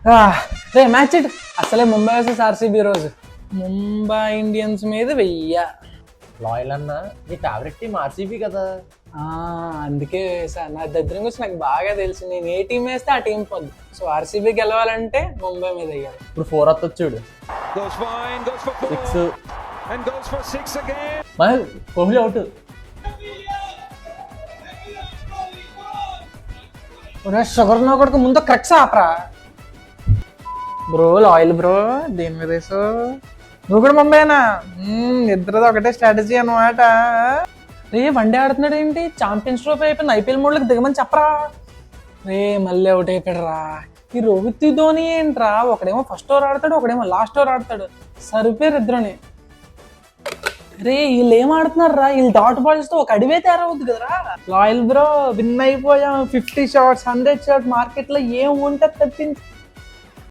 Ray match it అసలే Mumbai versus RCB రోజు Mumbai Indians మీద 1000. లాయల్ అన్న నీ ఫేవరెట్ టీం ఆర్సీబీ కదా. అందుకే సార్ నా దగ్గర గురించి నాకు బాగా తెలుసు. నేను ఏ టీం వేస్తే ఆ టీం పొద్దు. సో ఆర్సీబీ గెలవాలంటే ముంబై మీద వేయాలి. ఇప్పుడు 4 వస్తుంది చూడు. మన కోహ్లీ అవుట్. షుగర్ నా కొడుకు ముందు క్రక్స్ ఆపరా బ్రో. లాయల్ బ్రో దేని మీద వేసావు? నువ్వు కూడా ముంబైనా? ఇద్దరిది ఒకటే స్ట్రాటజీ అన్నమాట. రే వన్డే ఆడుతున్నాడు ఏంటి? ఛాంపియన్స్ ట్రోఫీ అయిపోయింది, ఐపీఎల్ మోడ్లోకి దిగమని చెప్పరా. రే మళ్ళీ అవుట్ అయిపోయాడు రా. ఈ రోహిత్ ధోని ఏంట్రా, ఒకడేమో ఫస్ట్ ఓవర్ ఆడతాడు, ఒకడేమో లాస్ట్ ఓవర్ ఆడతాడు. సరిపోయారు ఇద్దరుని. రే వీళ్ళు ఏం ఆడుతున్నారు రా, వీళ్ళు డాట్ బాల్స్ తో ఒక అడివే తయారవుద్ది కదరా. లాయల్ బ్రో విన్ అయిపోయాం. 50 షాట్స్ 100 షాట్ మార్కెట్ లో ఏం ఉంటే తప్పించి